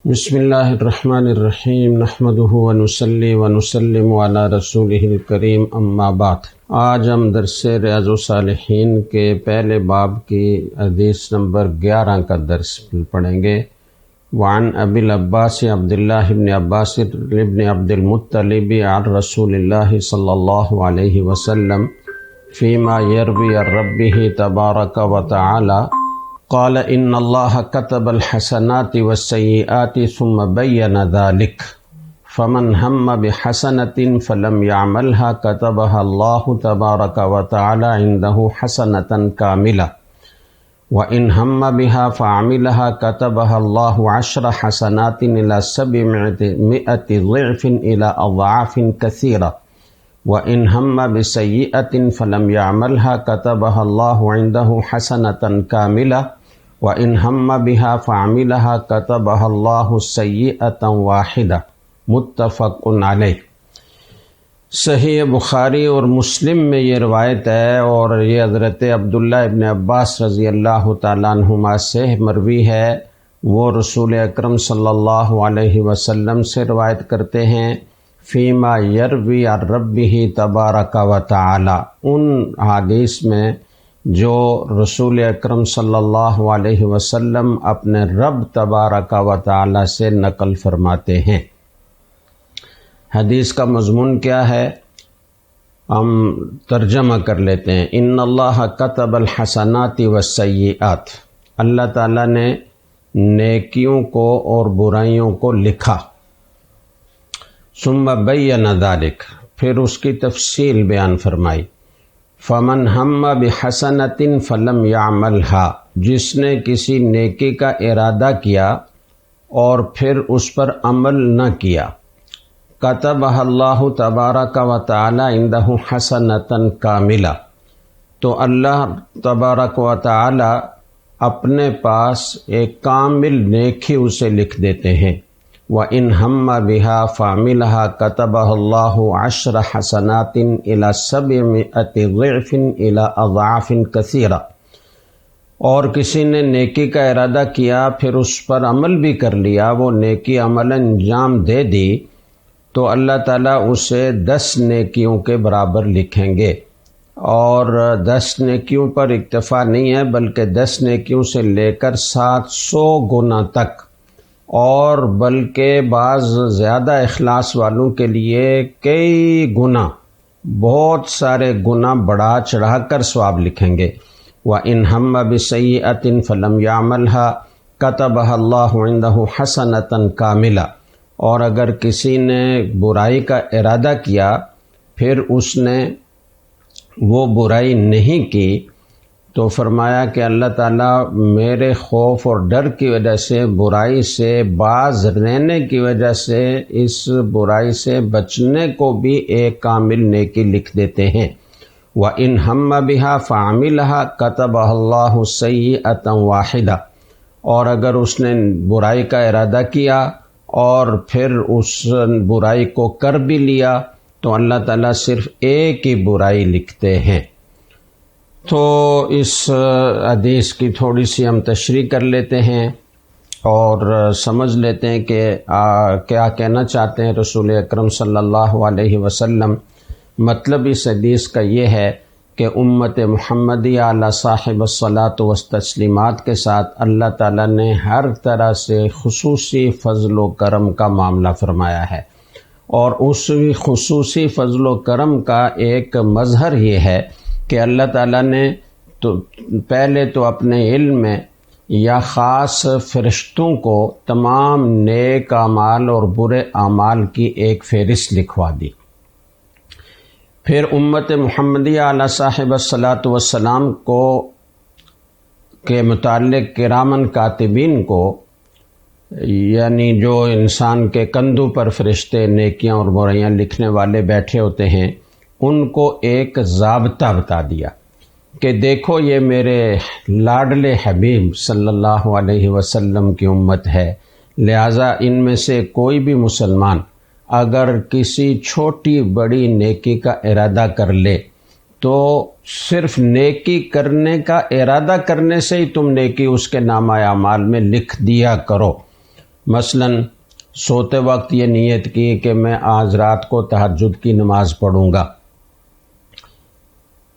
بسم اللہ الرحمن الرحیم نحمدہ ونصلی ونسلم علی رسولہ الکریم اما بعد۔ آج ہم درس ریاض الصالحین کے پہلے باب کی حدیث نمبر 11 کا درس پڑھیں گے۔ وعن ابی العباس عبداللہ بن عباس بن عبد المطلب عن رسول اللہ صلی اللہ علیہ وسلم فیما یروی عن ربہ تبارک وتعالی قال ان اللہ كتب الحسنات والسیئات ثم بین ذلك فمن هم بحسنة فلم يعملها كتبها الله تبارك وتعالى عنده حسنة كاملة وإن هم بها فعملها كتبها الله 10 حسنات إلى 700 ضعف إلى أضعاف كثيرة وإن هم بسيئة فلم يعملها كتبها الله عنده حسنة كاملة وَإِنْ هَمَّ بِهَا فَعَمِلَهَا كَتَبَهَا اللَّهُ سَيِّئَةً وَاحِدَةً متفق علیہ۔ صحیح بخاری اور مسلم میں یہ روایت ہے اور یہ حضرت عبداللہ ابن عباس رضی اللہ تعالیٰ عنہما سے مروی ہے۔ وہ رسول اکرم صلی اللہ علیہ وسلم سے روایت کرتے ہیں فیما یروی عن ربہ تبارک و تعالی، ان حدیث میں جو رسول اکرم صلی اللہ علیہ وسلم اپنے رب تبارک و تعالی سے نقل فرماتے ہیں۔ حدیث کا مضمون کیا ہے؟ ہم ترجمہ کر لیتے ہیں۔ ان اللہ کتب الحسنات والسیئات، اللہ تعالیٰ نے نیکیوں کو اور برائیوں کو لکھا۔ ثم بین ذلک، پھر اس کی تفصیل بیان فرمائی۔ فمن ہم بحسنۃ فلم یعملھا، جس نے کسی نیکی کا ارادہ کیا اور پھر اس پر عمل نہ کیا، کتبہ اللہ تبارک و تعالی عندہ حسنۃ کاملہ، تو اللہ تبارک و تعالی اپنے پاس ایک کامل نیکی اسے لکھ دیتے ہیں۔ وَإِنْ هَمَّ بِهَا فَعَمِلَهَا كَتَبَهَا اللَّهُ 10 حسنات إلى 700 ضعف إلى أضعاف كثيرة، اور کسی نے نیکی کا ارادہ کیا پھر اس پر عمل بھی کر لیا، وہ نیکی عمل انجام دے دی، تو اللہ تعالیٰ اسے 10 نیکیوں کے برابر لکھیں گے۔ اور 10 نیکیوں پر اکتفا نہیں ہے، بلکہ 10 نیکیوں سے لے کر 700 گنا تک، اور بلکہ بعض زیادہ اخلاص والوں کے لیے کئی گنا، بہت سارے گنا بڑھا چڑھا کر ثواب لکھیں گے۔ وَإِنْ هَمَّ بِسَيِّئَةٍ فَلَمْ يَعْمَلْهَا كَتَبَهَا اللَّهُ عِنْدَهُ حَسَنَةً كَامِلَةً، اور اگر کسی نے برائی کا ارادہ کیا پھر اس نے وہ برائی نہیں کی، تو فرمایا کہ اللہ تعالیٰ میرے خوف اور ڈر کی وجہ سے، برائی سے باز رہنے کی وجہ سے، اس برائی سے بچنے کو بھی ایک کامل نیکی لکھ دیتے ہیں۔ وَإِنْ هَمَّ بِهَا فَعَمِلَهَا كَتَبَهَا اللَّهُ سَيِّئَةً وَاحِدَةً، اور اگر اس نے برائی کا ارادہ کیا اور پھر اس برائی کو کر بھی لیا، تو اللہ تعالیٰ صرف ایک ہی برائی لکھتے ہیں۔ تو اس حدیث کی تھوڑی سی ہم تشریح کر لیتے ہیں اور سمجھ لیتے ہیں کہ کیا کہنا چاہتے ہیں رسول اکرم صلی اللہ علیہ وسلم۔ مطلب اس حدیث کا یہ ہے کہ امت محمدیہ علی صاحب الصلاۃ والتسلیمات کے ساتھ اللہ تعالیٰ نے ہر طرح سے خصوصی فضل و کرم کا معاملہ فرمایا ہے، اور اس خصوصی فضل و کرم کا ایک مظہر یہ ہے کہ اللہ تعالیٰ نے تو پہلے تو اپنے علم میں یا خاص فرشتوں کو تمام نیک اعمال اور برے اعمال کی ایک فہرست لکھوا دی، پھر امت محمدیہ علی صاحب الصلاۃ والسلام کو کے متعلق کرامن کاتبین کو، یعنی جو انسان کے کندھوں پر فرشتے نیکیاں اور برائیاں لکھنے والے بیٹھے ہوتے ہیں، ان کو ایک ضابطہ بتا دیا کہ دیکھو یہ میرے لاڈلے حبیب صلی اللہ علیہ وسلم کی امت ہے، لہٰذا ان میں سے کوئی بھی مسلمان اگر کسی چھوٹی بڑی نیکی کا ارادہ کر لے تو صرف نیکی کرنے کا ارادہ کرنے سے ہی تم نیکی اس کے نامہ اعمال میں لکھ دیا کرو، مثلاً سوتے وقت یہ نیت کی کہ میں آج رات کو تہجد کی نماز پڑھوں گا،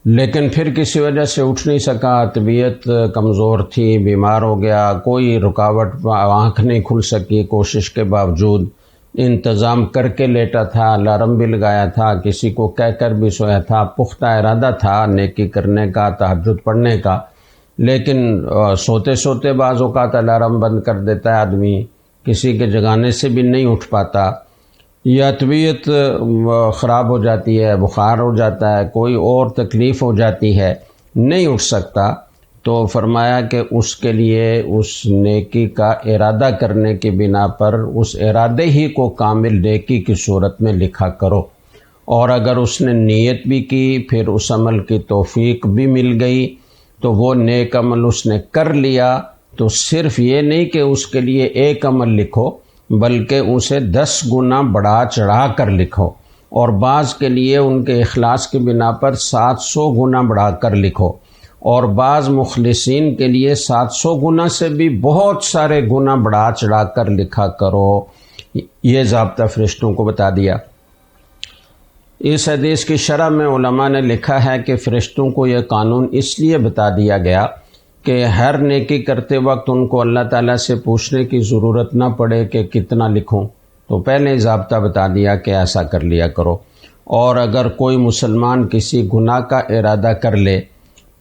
لیکن پھر کسی وجہ سے اٹھ نہیں سکا، طبیعت کمزور تھی، بیمار ہو گیا، کوئی رکاوٹ، آنکھ نہیں کھل سکی، کوشش کے باوجود انتظام کر کے لیٹا تھا، الارم بھی لگایا تھا، کسی کو کہہ کر بھی سویا تھا، پختہ ارادہ تھا نیکی کرنے کا، تہجد پڑھنے کا، لیکن سوتے سوتے بعض اوقات الارم بند کر دیتا ہے آدمی، کسی کے جگانے سے بھی نہیں اٹھ پاتا، یا طبیعت خراب ہو جاتی ہے، بخار ہو جاتا ہے، کوئی اور تکلیف ہو جاتی ہے، نہیں اٹھ سکتا، تو فرمایا کہ اس کے لیے اس نیکی کا ارادہ کرنے کی بنا پر اس ارادے ہی کو کامل نیکی کی صورت میں لکھا کرو، اور اگر اس نے نیت بھی کی، پھر اس عمل کی توفیق بھی مل گئی، تو وہ نیک عمل اس نے کر لیا، تو صرف یہ نہیں کہ اس کے لیے ایک عمل لکھو، بلکہ اسے 10 گنا بڑھا چڑھا کر لکھو، اور بعض کے لیے ان کے اخلاص کی بنا پر 700 گنا بڑھا کر لکھو، اور بعض مخلصین کے لیے 700 گنا سے بھی بہت سارے گنا بڑھا چڑھا کر لکھا کرو۔ یہ ضابطہ فرشتوں کو بتا دیا۔ اس حدیث کی شرح میں علماء نے لکھا ہے کہ فرشتوں کو یہ قانون اس لیے بتا دیا گیا کہ ہر نیکی کرتے وقت ان کو اللہ تعالیٰ سے پوچھنے کی ضرورت نہ پڑے کہ کتنا لکھوں، تو پہلے ضابطہ بتا دیا کہ ایسا کر لیا کرو۔ اور اگر کوئی مسلمان کسی گناہ کا ارادہ کر لے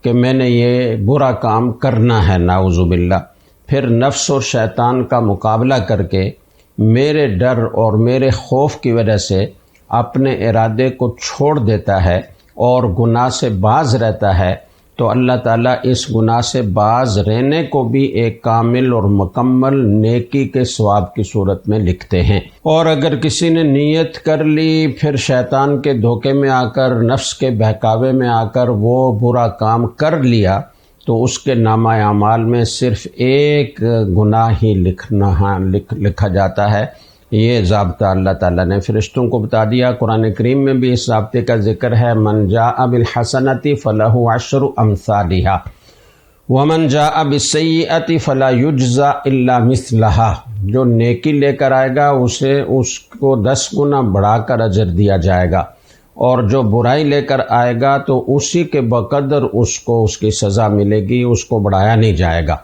کہ میں نے یہ برا کام کرنا ہے، نعوذ باللہ، پھر نفس اور شیطان کا مقابلہ کر کے میرے ڈر اور میرے خوف کی وجہ سے اپنے ارادے کو چھوڑ دیتا ہے اور گناہ سے باز رہتا ہے، تو اللہ تعالیٰ اس گناہ سے باز رہنے کو بھی ایک کامل اور مکمل نیکی کے ثواب کی صورت میں لکھتے ہیں۔ اور اگر کسی نے نیت کر لی، پھر شیطان کے دھوکے میں آ کر، نفس کے بہکاوے میں آ کر وہ برا کام کر لیا، تو اس کے نامہ اعمال میں صرف ایک گناہ ہی لکھا جاتا ہے۔ یہ ضابطہ اللہ تعالیٰ نے فرشتوں کو بتا دیا۔ قرآن کریم میں بھی اس ضابطے کا ذکر ہے، من جاء بالحسنۃ فلہ عشر امثالھا ومن جاء بالسیئۃ فلا یجزی الا مثلھا، جو نیکی لے کر آئے گا اسے اس کو 10 گنا بڑھا کر اجر دیا جائے گا، اور جو برائی لے کر آئے گا تو اسی کے بقدر اس کو اس کی سزا ملے گی، اس کو بڑھایا نہیں جائے گا۔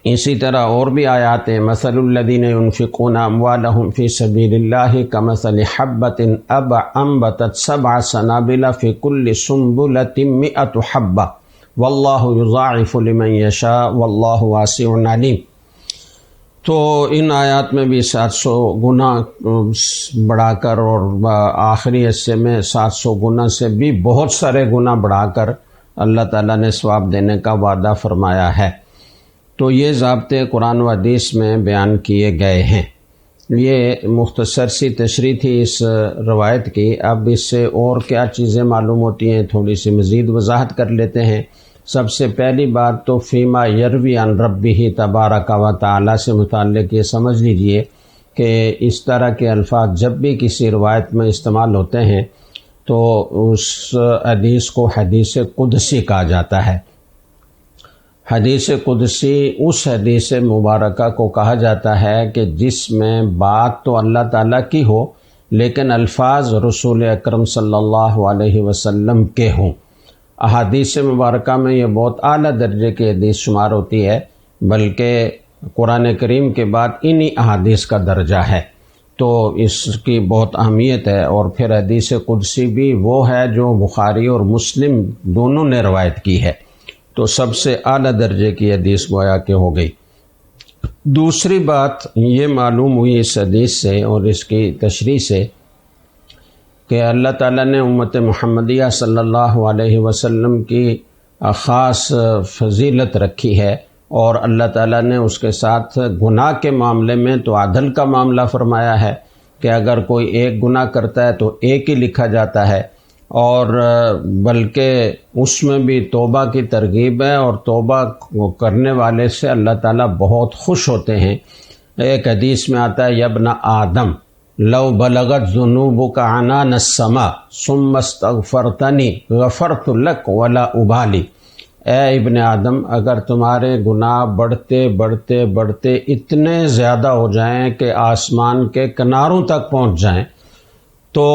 اسی طرح اور بھی آیات ہیں، مثل الذین ينفقون اموالهم فی سبیل اللہ کمثل حبۃ انبتت 7 سنابل فی کل سنبلۃ 100 حبۃ واللہ یضاعف لمن یشاء واللہ واسع علیم۔ تو ان آیات میں بھی 700 گنا بڑھا کر، اور آخری حصے میں 700 گنا سے بھی بہت سارے گنا بڑھا کر اللہ تعالیٰ نے ثواب دینے کا وعدہ فرمایا ہے۔ تو یہ ضابطے قرآن و حدیث میں بیان کیے گئے ہیں۔ یہ مختصر سی تشریح تھی اس روایت کی۔ اب اس سے اور کیا چیزیں معلوم ہوتی ہیں، تھوڑی سی مزید وضاحت کر لیتے ہیں۔ سب سے پہلی بات تو فیما یروی عن ربہ تبارک و تعالی سے متعلق یہ سمجھ لیجئے کہ اس طرح کے الفاظ جب بھی کسی روایت میں استعمال ہوتے ہیں تو اس حدیث کو حدیث قدسی کہا جاتا ہے۔ حدیث قدسی اس حدیث مبارکہ کو کہا جاتا ہے کہ جس میں بات تو اللہ تعالیٰ کی ہو، لیکن الفاظ رسول اکرم صلی اللہ علیہ وسلم کے ہوں۔ احادیث مبارکہ میں یہ بہت اعلیٰ درجے کی حدیث شمار ہوتی ہے، بلکہ قرآن کریم کے بعد انہی احادیث کا درجہ ہے، تو اس کی بہت اہمیت ہے۔ اور پھر حدیث قدسی بھی وہ ہے جو بخاری اور مسلم دونوں نے روایت کی ہے، تو سب سے اعلیٰ درجے کی حدیث گویا کہ ہو گئی۔ دوسری بات یہ معلوم ہوئی اس حدیث سے اور اس کی تشریح سے کہ اللہ تعالیٰ نے امت محمدیہ صلی اللہ علیہ وسلم کی خاص فضیلت رکھی ہے، اور اللہ تعالیٰ نے اس کے ساتھ گناہ کے معاملے میں تو عدل کا معاملہ فرمایا ہے کہ اگر کوئی ایک گناہ کرتا ہے تو ایک ہی لکھا جاتا ہے، اور بلکہ اس میں بھی توبہ کی ترغیب ہے، اور توبہ کرنے والے سے اللہ تعالیٰ بہت خوش ہوتے ہیں۔ ایک حدیث میں آتا ہے، یابن آدم لو بلغت ذنوبک عنان السماء ثم استغفرتنی غفرت لک ولا ابالی، اے ابن آدم، اگر تمہارے گناہ بڑھتے بڑھتے بڑھتے اتنے زیادہ ہو جائیں کہ آسمان کے کناروں تک پہنچ جائیں تو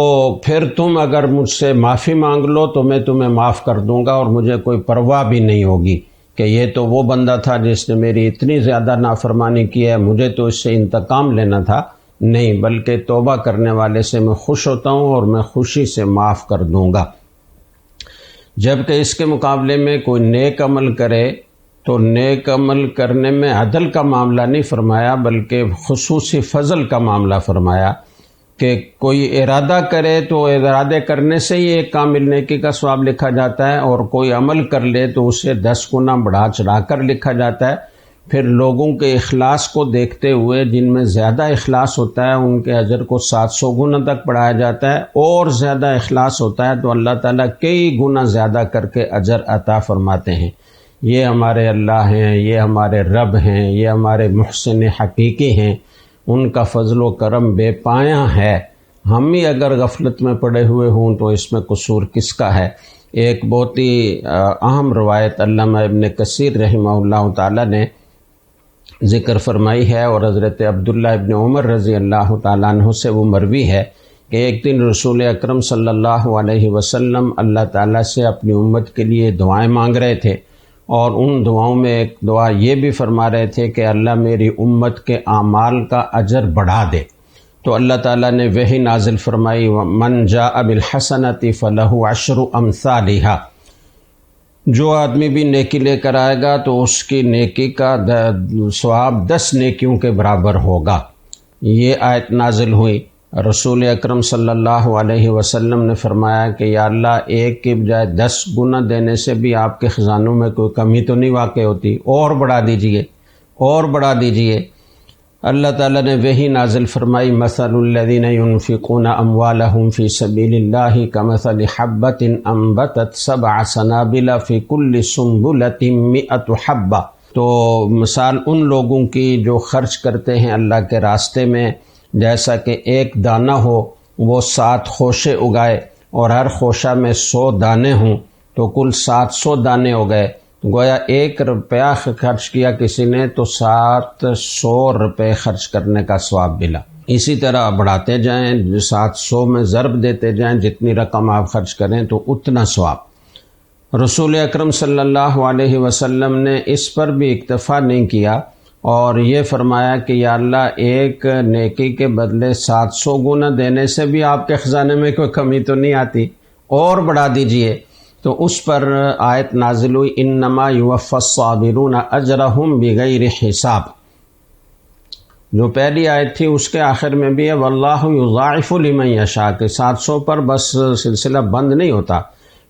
پھر تم اگر مجھ سے معافی مانگ لو تو میں تمہیں معاف کر دوں گا، اور مجھے کوئی پرواہ بھی نہیں ہوگی کہ یہ تو وہ بندہ تھا جس نے میری اتنی زیادہ نافرمانی کی ہے، مجھے تو اس سے انتقام لینا تھا۔ نہیں، بلکہ توبہ کرنے والے سے میں خوش ہوتا ہوں اور میں خوشی سے معاف کر دوں گا۔ جبکہ اس کے مقابلے میں کوئی نیک عمل کرے تو نیک عمل کرنے میں عدل کا معاملہ نہیں فرمایا، بلکہ خصوصی فضل کا معاملہ فرمایا کہ کوئی ارادہ کرے تو ارادے کرنے سے ہی ایک کامل نیکی کا ثواب لکھا جاتا ہے، اور کوئی عمل کر لے تو اسے 10 گنا بڑھا چڑھا کر لکھا جاتا ہے۔ پھر لوگوں کے اخلاص کو دیکھتے ہوئے جن میں زیادہ اخلاص ہوتا ہے ان کے اجر کو 700 گنا تک بڑھایا جاتا ہے، اور زیادہ اخلاص ہوتا ہے تو اللہ تعالیٰ کئی گنا زیادہ کر کے اجر عطا فرماتے ہیں۔ یہ ہمارے اللہ ہیں، یہ ہمارے رب ہیں، یہ ہمارے محسن حقیقی ہیں، ان کا فضل و کرم بے پایاں ہے۔ ہم ہی اگر غفلت میں پڑے ہوئے ہوں تو اس میں قصور کس کا ہے؟ ایک بہت ہی اہم روایت علامہ ابن کثیر رحمہ اللہ تعالیٰ نے ذکر فرمائی ہے، اور حضرت عبداللہ ابن عمر رضی اللہ تعالیٰ عنہ سے وہ مروی ہے کہ ایک دن رسول اکرم صلی اللہ علیہ وسلم اللہ تعالیٰ سے اپنی امت کے لیے دعائیں مانگ رہے تھے، اور ان دعاؤں میں ایک دعا یہ بھی فرما رہے تھے کہ اللہ میری امت کے اعمال کا اجر بڑھا دے۔ تو اللہ تعالیٰ نے وحی نازل فرمائی، من جاء بالحسنۃ فلہ عشر امثالھا، جو آدمی بھی نیکی لے کر آئے گا تو اس کی نیکی کا ثواب 10 نیکیوں کے برابر ہوگا۔ یہ آیت نازل ہوئی، رسول اکرم صلی اللہ علیہ وسلم نے فرمایا کہ یا اللہ، ایک کی بجائے 10 گنا دینے سے بھی آپ کے خزانوں میں کوئی کمی تو نہیں واقع ہوتی، اور بڑھا دیجئے، اور بڑھا دیجئے۔ اللہ تعالیٰ نے وہی نازل فرمائی، مثل الذین ينفقون اموالهم فی سبیل اللہ کمثل حبۃ انبتت 7 سنابل فی کل سنبلۃ 100 حبۃ۔ تو مثال ان لوگوں کی جو خرچ کرتے ہیں اللہ کے راستے میں، جیسا کہ ایک دانہ ہو وہ 7 خوشے اگائے، اور ہر خوشہ میں 100 دانے ہوں تو کل 700 دانے ہو گئے۔ گویا 1 روپیہ خرچ کیا کسی نے تو 700 روپے خرچ کرنے کا ثواب ملا۔ اسی طرح بڑھاتے جائیں، 700 میں ضرب دیتے جائیں، جتنی رقم آپ خرچ کریں تو اتنا ثواب۔ رسول اکرم صلی اللہ علیہ وسلم نے اس پر بھی اکتفا نہیں کیا، اور یہ فرمایا کہ یا اللہ، ایک نیکی کے بدلے 700 گنا دینے سے بھی آپ کے خزانے میں کوئی کمی تو نہیں آتی، اور بڑھا دیجئے۔ تو اس پر آیت نازل ہوئی، انما یوفی الصابرون اجرہم بغیر حساب۔ جو پہلی آیت تھی اس کے آخر میں بھی ہے واللہ یضاعف لمن یشاء، کہ 700 پر بس سلسلہ بند نہیں ہوتا،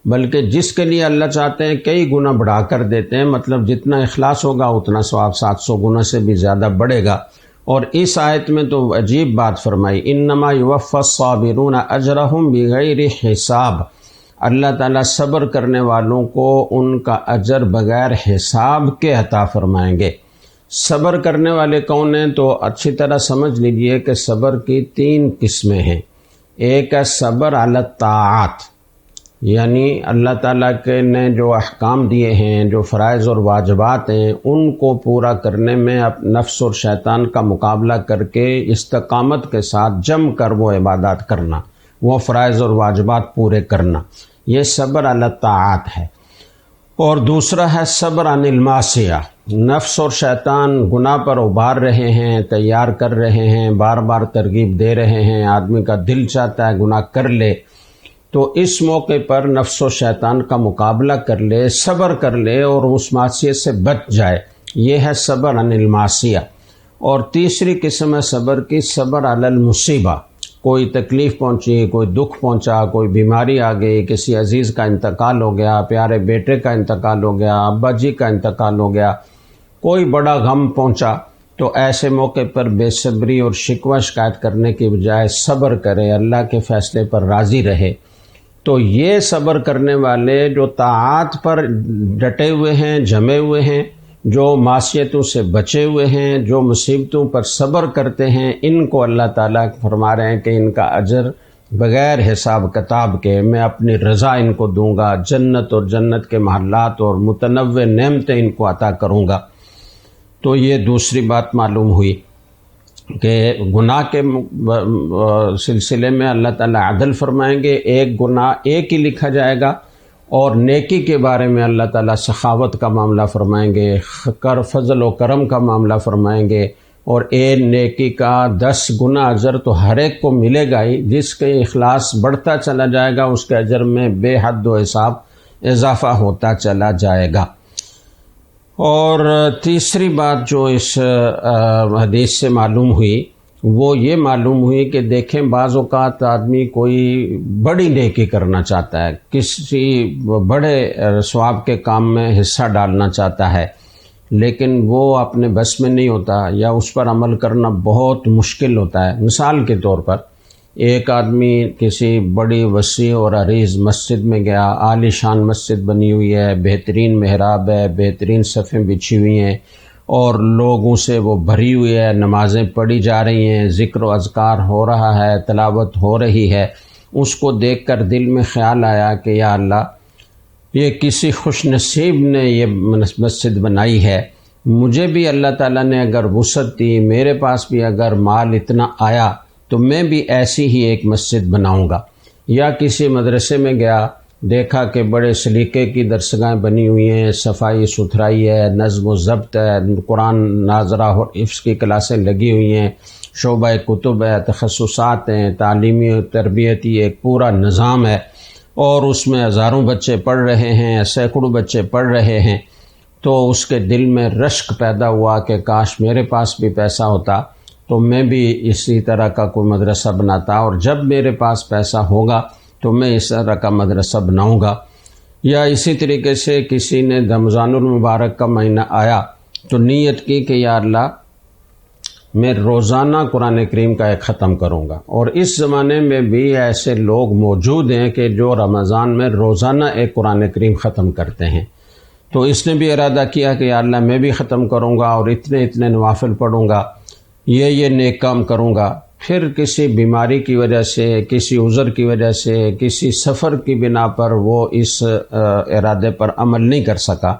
بلکہ جس کے لیے اللہ چاہتے ہیں کئی گنا بڑھا کر دیتے ہیں۔ مطلب جتنا اخلاص ہوگا اتنا ثواب 700 گنا سے بھی زیادہ بڑھے گا۔ اور اس آیت میں تو عجیب بات فرمائی، انما یوفی الصابرون اجرہم بغیر حساب۔ اللہ تعالیٰ صبر کرنے والوں کو ان کا اجر بغیر حساب کے عطا فرمائیں گے۔ صبر کرنے والے کون ہیں؟ تو اچھی طرح سمجھ لیجئے کہ صبر کی 3 قسمیں ہیں۔ ایک ہے صبر علی الطاعات، یعنی اللہ تعالیٰ کے نے جو احکام دیے ہیں، جو فرائض اور واجبات ہیں، ان کو پورا کرنے میں نفس اور شیطان کا مقابلہ کر کے استقامت کے ساتھ جم کر وہ عبادات کرنا، وہ فرائض اور واجبات پورے کرنا، یہ صبر علی الطاعات ہے۔ اور دوسرا ہے صبر عن المعصیہ، نفس اور شیطان گناہ پر ابھار رہے ہیں، تیار کر رہے ہیں، بار بار ترغیب دے رہے ہیں، آدمی کا دل چاہتا ہے گناہ کر لے، تو اس موقع پر نفس و شیطان کا مقابلہ کر لے، صبر کر لے اور اس معصیت سے بچ جائے، یہ ہے صبر عن المعصیہ۔ اور تیسری قسم ہے صبر کی، صبر علی المصیبہ، کوئی تکلیف پہنچی، کوئی دکھ پہنچا، کوئی بیماری آ گئی، کسی عزیز کا انتقال ہو گیا، پیارے بیٹے کا انتقال ہو گیا، ابا جی کا انتقال ہو گیا، کوئی بڑا غم پہنچا، تو ایسے موقع پر بے صبری اور شکوہ شکایت کرنے کی بجائے صبر کرے، اللہ کے فیصلے پر راضی رہے۔ تو یہ صبر کرنے والے جو طاعات پر ڈٹے ہوئے ہیں، جمے ہوئے ہیں، جو معصیتوں سے بچے ہوئے ہیں، جو مصیبتوں پر صبر کرتے ہیں، ان کو اللہ تعالیٰ فرما رہے ہیں کہ ان کا اجر بغیر حساب کتاب کے میں اپنی رضا ان کو دوں گا، جنت اور جنت کے محلات اور متنوع نعمتیں ان کو عطا کروں گا۔ تو یہ دوسری بات معلوم ہوئی کہ گناہ کے سلسلے میں اللہ تعالیٰ عدل فرمائیں گے، ایک گناہ ایک ہی لکھا جائے گا، اور نیکی کے بارے میں اللہ تعالیٰ سخاوت کا معاملہ فرمائیں گے، فضل و کرم کا معاملہ فرمائیں گے، اور ایک نیکی کا 10 گنا اجر تو ہر ایک کو ملے گا ہی، جس کے اخلاص بڑھتا چلا جائے گا اس کے اجر میں بے حد و حساب اضافہ ہوتا چلا جائے گا۔ اور تیسری بات جو اس حدیث سے معلوم ہوئی وہ یہ معلوم ہوئی کہ دیکھیں بعض اوقات آدمی کوئی بڑی نیکی کرنا چاہتا ہے، کسی بڑے ثواب کے کام میں حصہ ڈالنا چاہتا ہے، لیکن وہ اپنے بس میں نہیں ہوتا یا اس پر عمل کرنا بہت مشکل ہوتا ہے۔ مثال کے طور پر ایک آدمی کسی بڑی وسیع اور عریض مسجد میں گیا، عالی شان مسجد بنی ہوئی ہے، بہترین محراب ہے، بہترین صفیں بچھی ہوئی ہیں اور لوگوں سے وہ بھری ہوئی ہے، نمازیں پڑھی جا رہی ہیں، ذکر و اذکار ہو رہا ہے، تلاوت ہو رہی ہے۔ اس کو دیکھ کر دل میں خیال آیا کہ یا اللہ، یہ کسی خوش نصیب نے یہ مسجد بنائی ہے، مجھے بھی اللہ تعالیٰ نے اگر وسعت دی، میرے پاس بھی اگر مال اتنا آیا تو میں بھی ایسی ہی ایک مسجد بناؤں گا۔ یا کسی مدرسے میں گیا، دیکھا کہ بڑے سلیقے کی درسگاہیں بنی ہوئی ہیں، صفائی ستھرائی ہے، نظم و ضبط ہے، قرآن ناظرہ اور حفظ کی کلاسیں لگی ہوئی ہیں، شعبہ کتب ہے، تخصصات ہیں، تعلیمی و تربیتی ایک پورا نظام ہے، اور اس میں ہزاروں بچے پڑھ رہے ہیں، سینکڑوں بچے پڑھ رہے ہیں۔ تو اس کے دل میں رشک پیدا ہوا کہ کاش میرے پاس بھی پیسہ ہوتا تو میں بھی اسی طرح کا کوئی مدرسہ بناتا، اور جب میرے پاس پیسہ ہوگا تو میں اس طرح کا مدرسہ بناؤں گا۔ یا اسی طریقے سے کسی نے رمضان المبارک کا مہینہ آیا تو نیت کی کہ یا اللہ، میں روزانہ قرآن کریم کا ایک ختم کروں گا، اور اس زمانے میں بھی ایسے لوگ موجود ہیں کہ جو رمضان میں روزانہ ایک قرآن کریم ختم کرتے ہیں۔ تو اس نے بھی ارادہ کیا کہ یا اللہ، میں بھی ختم کروں گا اور اتنے اتنے نوافل پڑھوں گا، یہ نیک کام کروں گا۔ پھر کسی بیماری کی وجہ سے، کسی عذر کی وجہ سے، کسی سفر کی بنا پر وہ اس ارادے پر عمل نہیں کر سکا،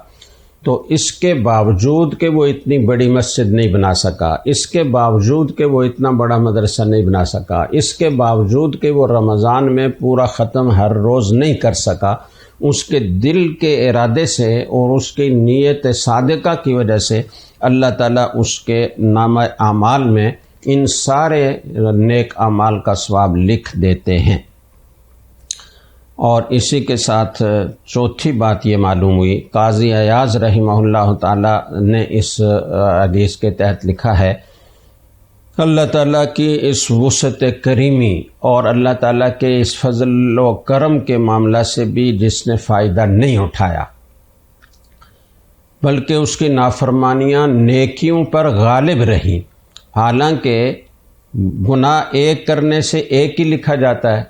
تو اس کے باوجود کہ وہ اتنی بڑی مسجد نہیں بنا سکا، اس کے باوجود کہ وہ اتنا بڑا مدرسہ نہیں بنا سکا، اس کے باوجود کہ وہ رمضان میں پورا ختم ہر روز نہیں کر سکا، اس کے دل کے ارادے سے اور اس کی نیت صادقہ کی وجہ سے اللہ تعالیٰ اس کے نامہ اعمال میں ان سارے نیک اعمال کا ثواب لکھ دیتے ہیں۔ اور اسی کے ساتھ چوتھی بات یہ معلوم ہوئی، قاضی ایاز رحمہ اللہ تعالیٰ نے اس حدیث کے تحت لکھا ہے، اللہ تعالیٰ کی اس وسعت کریمی اور اللہ تعالیٰ کے اس فضل و کرم کے معاملہ سے بھی جس نے فائدہ نہیں اٹھایا، بلکہ اس کی نافرمانیاں نیکیوں پر غالب رہیں، حالانکہ گناہ ایک کرنے سے ایک ہی لکھا جاتا ہے،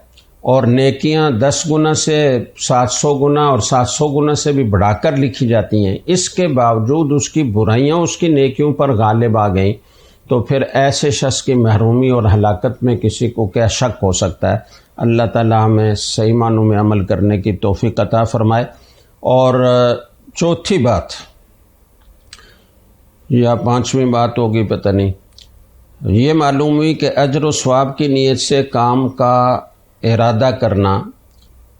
اور نیکیاں 10 گنا سے 700 گنا اور 700 گنا سے بھی بڑھا کر لکھی جاتی ہیں، اس کے باوجود اس کی برائیاں اس کی نیکیوں پر غالب آ گئیں، تو پھر ایسے شخص کی محرومی اور ہلاکت میں کسی کو کیا شک ہو سکتا ہے۔ اللہ تعالیٰ ہمیں صحیح معنوں میں عمل کرنے کی توفیق عطا فرمائے۔ اور چوتھی بات یا 5ویں بات ہوگی پتہ نہیں، یہ معلوم ہوئی کہ اجر و ثواب کی نیت سے کام کا ارادہ کرنا،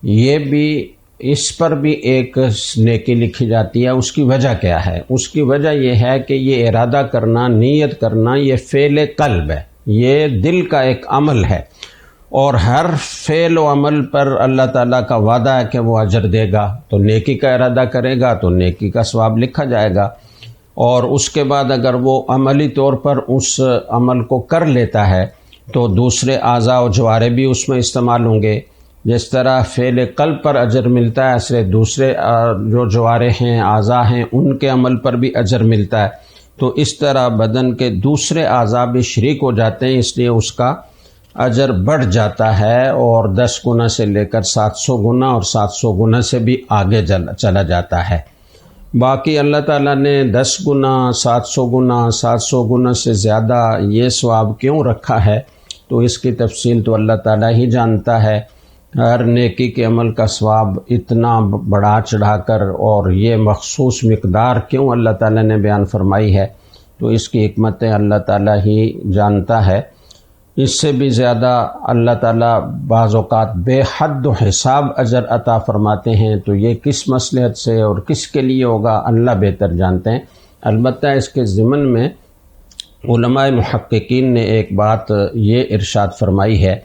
یہ بھی اس پر بھی ایک نیکی لکھی جاتی ہے۔ اس کی وجہ کیا ہے؟ اس کی وجہ یہ ہے کہ یہ ارادہ کرنا، نیت کرنا، یہ فعل قلب ہے، یہ دل کا ایک عمل ہے، اور ہر فعل و عمل پر اللہ تعالیٰ کا وعدہ ہے کہ وہ اجر دے گا۔ تو نیکی کا ارادہ کرے گا تو نیکی کا ثواب لکھا جائے گا، اور اس کے بعد اگر وہ عملی طور پر اس عمل کو کر لیتا ہے تو دوسرے اعضاء و جوارح بھی اس میں استعمال ہوں گے۔ جس طرح فعل قلب پر اجر ملتا ہے، ایسے دوسرے جو جوارح ہیں، اعضاء ہیں، ان کے عمل پر بھی اجر ملتا ہے۔ تو اس طرح بدن کے دوسرے اعضاء بھی شریک ہو جاتے ہیں، اس لیے اس کا اجر بڑھ جاتا ہے، اور 10 گنا سے لے کر 700 گنا اور 700 گنا سے بھی آگے چلا جاتا ہے۔ باقی اللہ تعالیٰ نے 10 گنا، 700 گنا، 700 گنا سے زیادہ یہ ثواب کیوں رکھا ہے؟ تو اس کی تفصیل تو اللہ تعالیٰ ہی جانتا ہے۔ ہر نیکی کے عمل کا ثواب اتنا بڑھا چڑھا کر اور یہ مخصوص مقدار کیوں اللہ تعالیٰ نے بیان فرمائی ہے، تو اس کی حکمتیں اللہ تعالیٰ ہی جانتا ہے۔ اس سے بھی زیادہ اللہ تعالیٰ بعض اوقات بے حد و حساب اجر عطا فرماتے ہیں، تو یہ کس مصلحت سے اور کس کے لیے ہوگا اللہ بہتر جانتے ہیں۔ البتہ اس کے ضمن میں علماء محققین نے ایک بات یہ ارشاد فرمائی ہے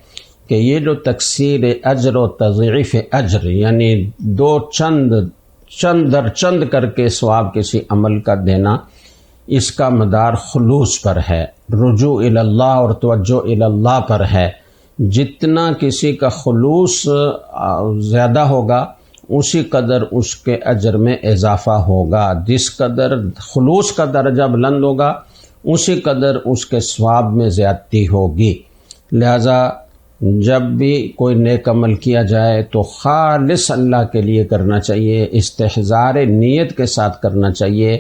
کہ یہ جو تکثیر اجر و تضعیف اجر، یعنی دو چند در چند کر کے ثواب کسی عمل کا دینا، اس کا مدار خلوص پر ہے، رجوع الی اللہ اور توجہ الی اللہ پر ہے۔ جتنا کسی کا خلوص زیادہ ہوگا اسی قدر اس کے اجر میں اضافہ ہوگا، جس قدر خلوص کا درجہ بلند ہوگا اسی قدر اس کے ثواب میں زیادتی ہوگی۔ لہذا جب بھی کوئی نیک عمل کیا جائے تو خالص اللہ کے لیے کرنا چاہیے، استحضار نیت کے ساتھ کرنا چاہیے،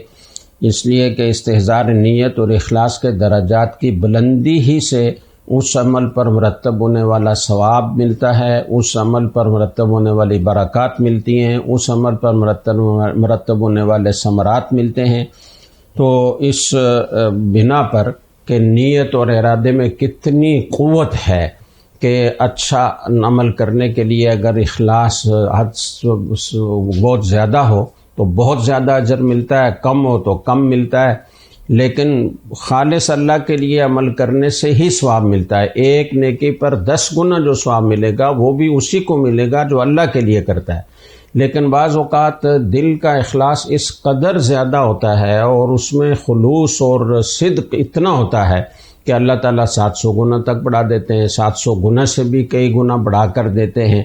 اس لیے کہ استحضار نیت اور اخلاص کے درجات کی بلندی ہی سے اس عمل پر مرتب ہونے والا ثواب ملتا ہے، اس عمل پر مرتب ہونے والی برکات ملتی ہیں، اس عمل پر مرتب ہونے والے ثمرات ملتے ہیں۔ تو اس بنا پر کہ نیت اور ارادے میں کتنی قوت ہے کہ اچھا عمل کرنے کے لیے اگر اخلاص بہت زیادہ ہو تو بہت زیادہ اجر ملتا ہے، کم ہو تو کم ملتا ہے، لیکن خالص اللہ کے لیے عمل کرنے سے ہی ثواب ملتا ہے۔ ایک نیکی پر 10 گنا جو ثواب ملے گا وہ بھی اسی کو ملے گا جو اللہ کے لیے کرتا ہے۔ لیکن بعض اوقات دل کا اخلاص اس قدر زیادہ ہوتا ہے اور اس میں خلوص اور صدق اتنا ہوتا ہے کہ اللہ تعالیٰ 700 گنا تک بڑھا دیتے ہیں، 700 گنا سے بھی کئی گنا بڑھا کر دیتے ہیں۔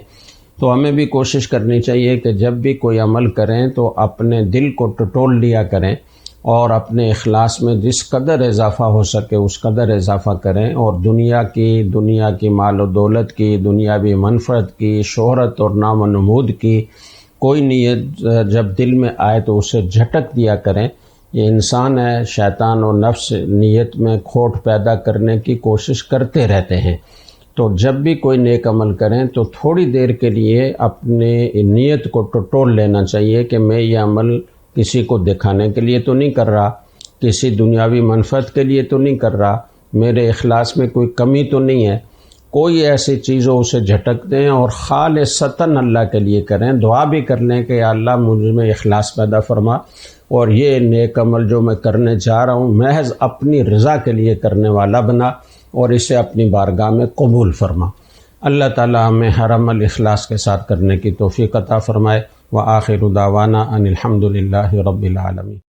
تو ہمیں بھی کوشش کرنی چاہیے کہ جب بھی کوئی عمل کریں تو اپنے دل کو ٹٹول لیا کریں اور اپنے اخلاص میں جس قدر اضافہ ہو سکے اس قدر اضافہ کریں، اور دنیا کی مال و دولت کی، دنیاوی منفعت کی، شہرت اور نام و نمود کی کوئی نیت جب دل میں آئے تو اسے جھٹک دیا کریں۔ یہ انسان ہے، شیطان و نفس نیت میں کھوٹ پیدا کرنے کی کوشش کرتے رہتے ہیں۔ تو جب بھی کوئی نیک عمل کریں تو تھوڑی دیر کے لیے اپنے نیت کو ٹٹول لینا چاہیے کہ میں یہ عمل کسی کو دکھانے کے لیے تو نہیں کر رہا، کسی دنیاوی منفعت کے لیے تو نہیں کر رہا، میرے اخلاص میں کوئی کمی تو نہیں ہے۔ کوئی ایسی چیز ہو اسے جھٹک دیں اور خالصتاً اللہ کے لیے کریں، دعا بھی کر لیں کہ یا اللہ مجھ میں اخلاص پیدا فرما اور یہ نیک عمل جو میں کرنے جا رہا ہوں محض اپنی رضا کے لیے کرنے والا بنا اور اسے اپنی بارگاہ میں قبول فرما۔ اللہ تعالی ہمیں ہر عمل اخلاص کے ساتھ کرنے کی توفیق عطا فرمائے۔ وآخر دعوانا ان الحمد للہ رب العالمین۔